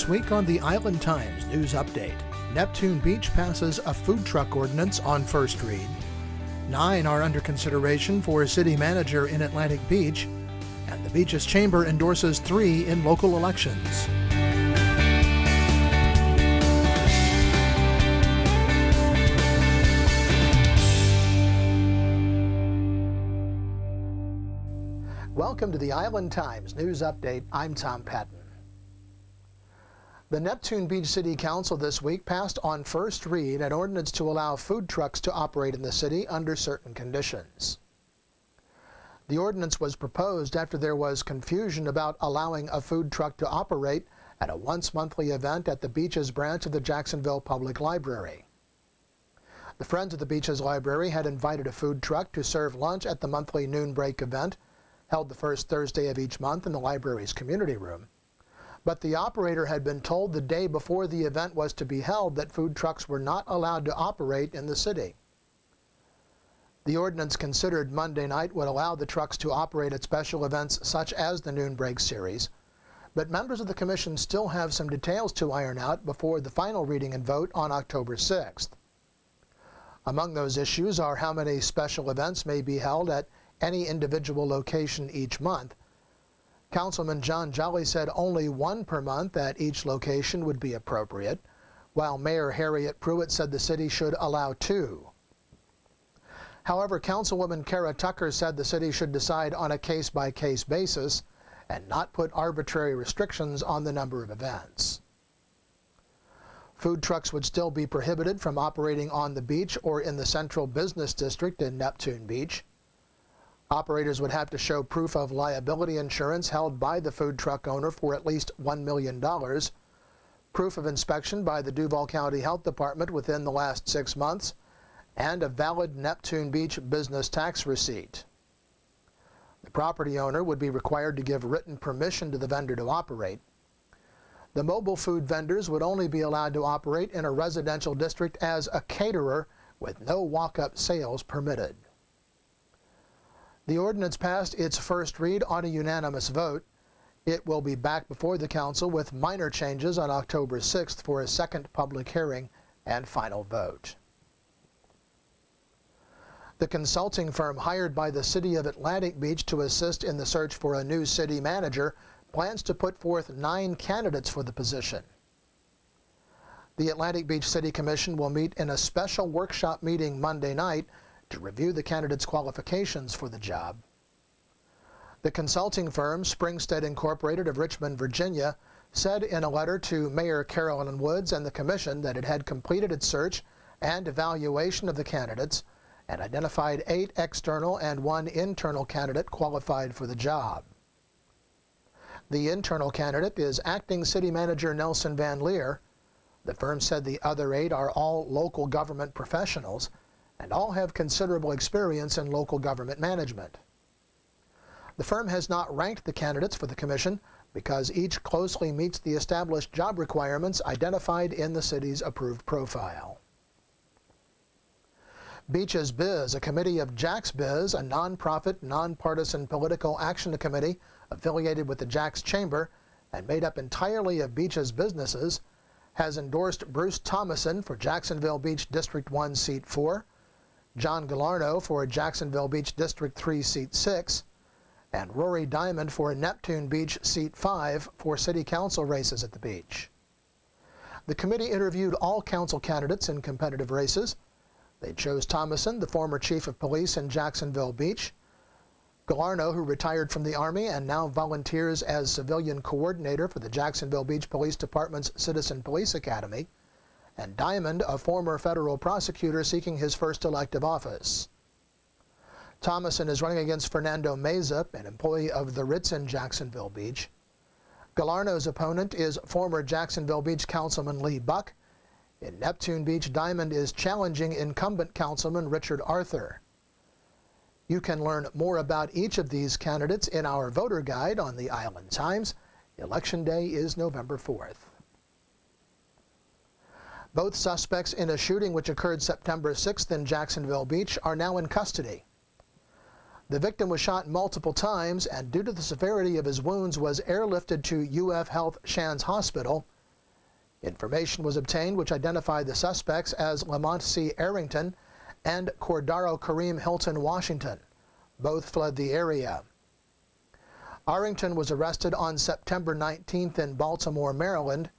This week on the Island Times News Update, Neptune Beach passes a food truck ordinance on first read. 9 are under consideration for a city manager in Atlantic Beach, and the Beaches Chamber endorses 3 in local elections. Welcome to the Island Times News Update. I'm Tom Patton. The Neptune Beach City Council this week passed on first read an ordinance to allow food trucks to operate in the city under certain conditions. The ordinance was proposed after there was confusion about allowing a food truck to operate at a once-monthly event at the Beaches branch of the Jacksonville Public Library. The Friends of the Beaches Library had invited a food truck to serve lunch at the monthly noon break event, held the first Thursday of each month in the library's community room. But the operator had been told the day before the event was to be held that food trucks were not allowed to operate in the city. The ordinance considered Monday night would allow the trucks to operate at special events such as the Noon Break series, but members of the commission still have some details to iron out before the final reading and vote on October 6th. Among those issues are how many special events may be held at any individual location each month. Councilman John Jolly said only 1 per month at each location would be appropriate, while Mayor Harriet Pruitt said the city should allow 2. However, Councilwoman Kara Tucker said the city should decide on a case-by-case basis and not put arbitrary restrictions on the number of events. Food trucks would still be prohibited from operating on the beach or in the Central Business District in Neptune Beach. Operators would have to show proof of liability insurance held by the food truck owner for at least $1 million, proof of inspection by the Duval County Health Department within the last 6 months, and a valid Neptune Beach business tax receipt. The property owner would be required to give written permission to the vendor to operate. The mobile food vendors would only be allowed to operate in a residential district as a caterer, with no walk-up sales permitted. The ordinance passed its first read on a unanimous vote. It will be back before the council with minor changes on October 6th for a second public hearing and final vote. The consulting firm hired by the city of Atlantic Beach to assist in the search for a new city manager plans to put forth 9 candidates for the position. The Atlantic Beach City Commission will meet in a special workshop meeting Monday night to review the candidates' qualifications for the job. The consulting firm, Springstead Incorporated of Richmond, Virginia, said in a letter to Mayor Carolyn Woods and the Commission that it had completed its search and evaluation of the candidates and identified 8 external and 1 internal candidate qualified for the job. The internal candidate is Acting City Manager Nelson Van Leer. The firm said the other 8 are all local government professionals and all have considerable experience in local government management. The firm has not ranked the candidates for the commission because each closely meets the established job requirements identified in the city's approved profile. Beaches Biz, a committee of Jax Biz, a nonprofit, nonpartisan political action committee affiliated with the Jax Chamber and made up entirely of Beaches businesses, has endorsed Bruce Thomason for Jacksonville Beach District 1, Seat 4, John Galarno for Jacksonville Beach District 3, Seat 6, and Rory Diamond for Neptune Beach Seat 5 for city council races at the beach. The committee interviewed all council candidates in competitive races. They chose Thomason, the former chief of police in Jacksonville Beach, Galarno, who retired from the Army and now volunteers as civilian coordinator for the Jacksonville Beach Police Department's Citizen Police Academy, and Diamond, a former federal prosecutor seeking his first elective office. Thomason is running against Fernando Meza, an employee of the Ritz in Jacksonville Beach. Galarno's opponent is former Jacksonville Beach Councilman Lee Buck. In Neptune Beach, Diamond is challenging incumbent Councilman Richard Arthur. You can learn more about each of these candidates in our voter guide on the Island Times. Election Day is November 4th. Both suspects in a shooting which occurred September 6th in Jacksonville Beach are now in custody. The victim was shot multiple times and due to the severity of his wounds was airlifted to UF Health Shands Hospital. Information was obtained which identified the suspects as Lamont C. Arrington and Cordaro Kareem Hilton Washington. Both fled the area. Arrington was arrested on September 19th in Baltimore, Maryland.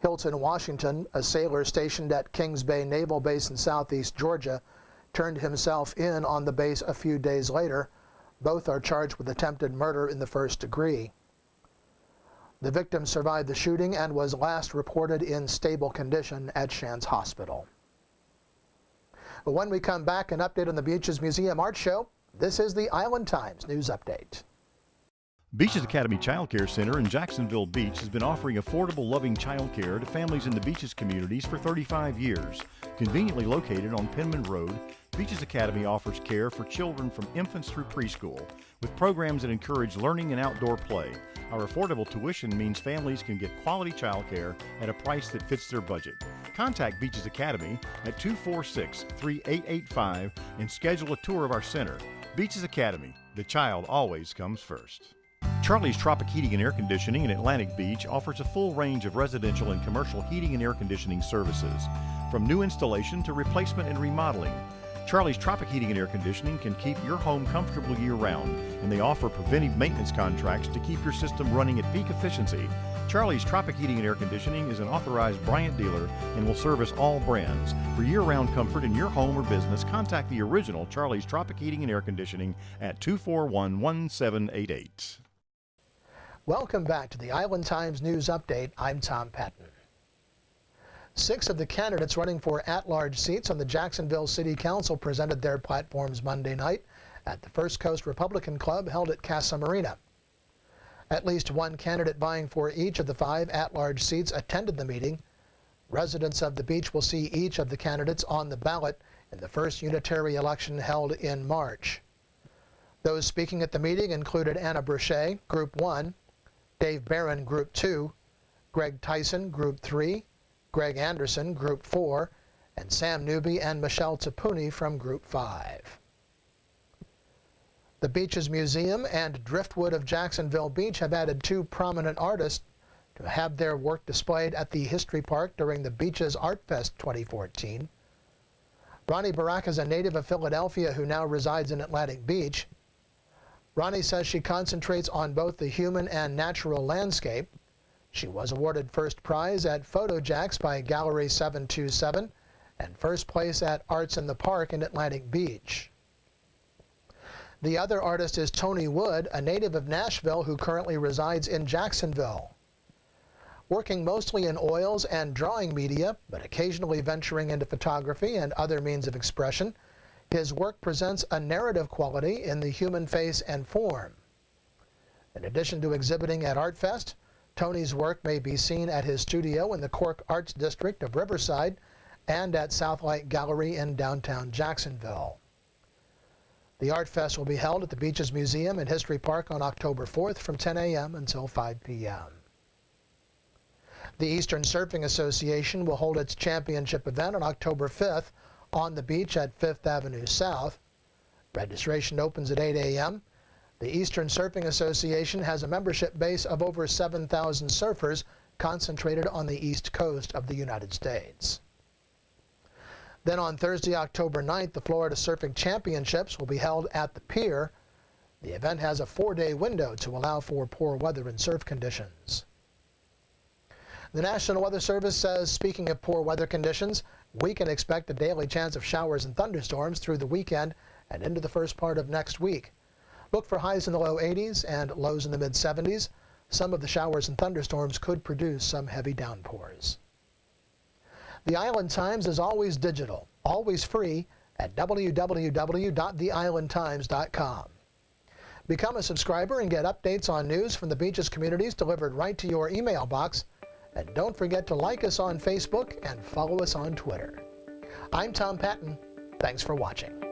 Hilton Washington, a sailor stationed at Kings Bay Naval Base in southeast Georgia, turned himself in on the base a few days later. Both are charged with attempted murder in the first degree. The victim survived the shooting and was last reported in stable condition at Shands Hospital. But when we come back, an update on the Beaches Museum Art Show. This is the Island Times News Update. Beaches Academy Child Care Center in Jacksonville Beach has been offering affordable, loving child care to families in the Beaches communities for 35 years. Conveniently located on Penman Road, Beaches Academy offers care for children from infants through preschool, with programs that encourage learning and outdoor play. Our affordable tuition means families can get quality child care at a price that fits their budget. Contact Beaches Academy at 246-3885 and schedule a tour of our center. Beaches Academy, the child always comes first. Charlie's Tropic Heating and Air Conditioning in Atlantic Beach offers a full range of residential and commercial heating and air conditioning services, from new installation to replacement and remodeling. Charlie's Tropic Heating and Air Conditioning can keep your home comfortable year-round, and they offer preventive maintenance contracts to keep your system running at peak efficiency. Charlie's Tropic Heating and Air Conditioning is an authorized Bryant dealer and will service all brands. For year-round comfort in your home or business, contact the original Charlie's Tropic Heating and Air Conditioning at 241-1788. Welcome back to the Island Times News Update. I'm Tom Patton. 6 of the candidates running for at-large seats on the Jacksonville City Council presented their platforms Monday night at the First Coast Republican Club held at Casa Marina. At least one candidate vying for each of the 5 at-large seats attended the meeting. Residents of the beach will see each of the candidates on the ballot in the first unitary election held in March. Those speaking at the meeting included Anna Brochet, Group 1, Dave Barron, Group 2, Greg Tyson, Group 3, Greg Anderson, Group 4, and Sam Newby and Michelle Tapuni from Group 5. The Beaches Museum and Driftwood of Jacksonville Beach have added 2 prominent artists to have their work displayed at the History Park during the Beaches Art Fest 2014. Ronnie Barak is a native of Philadelphia who now resides in Atlantic Beach. Ronnie says she concentrates on both the human and natural landscape. She was awarded first prize at PhotoJax by Gallery 727 and first place at Arts in the Park in Atlantic Beach. The other artist is Tony Wood, a native of Nashville who currently resides in Jacksonville. Working mostly in oils and drawing media, but occasionally venturing into photography and other means of expression, his work presents a narrative quality in the human face and form. In addition to exhibiting at ArtFest, Tony's work may be seen at his studio in the Cork Arts District of Riverside and at Southlight Gallery in downtown Jacksonville. The Art Fest will be held at the Beaches Museum and History Park on October 4th from 10 a.m. until 5 p.m. The Eastern Surfing Association will hold its championship event on October 5th on the beach at 5th Avenue South. Registration opens at 8 a.m. The Eastern Surfing Association has a membership base of over 7,000 surfers concentrated on the east coast of the United States. Then on Thursday, October 9th, the Florida Surfing Championships will be held at the pier. The event has a 4-day window to allow for poor weather and surf conditions. The National Weather Service says, speaking of poor weather conditions, we can expect a daily chance of showers and thunderstorms through the weekend and into the first part of next week. Look for highs in the low 80s and lows in the mid-70s. Some of the showers and thunderstorms could produce some heavy downpours. The Island Times is always digital, always free at www.theislandtimes.com. Become a subscriber and get updates on news from the Beaches communities delivered right to your email box. And don't forget to like us on Facebook and follow us on Twitter. I'm Tom Patton. Thanks for watching.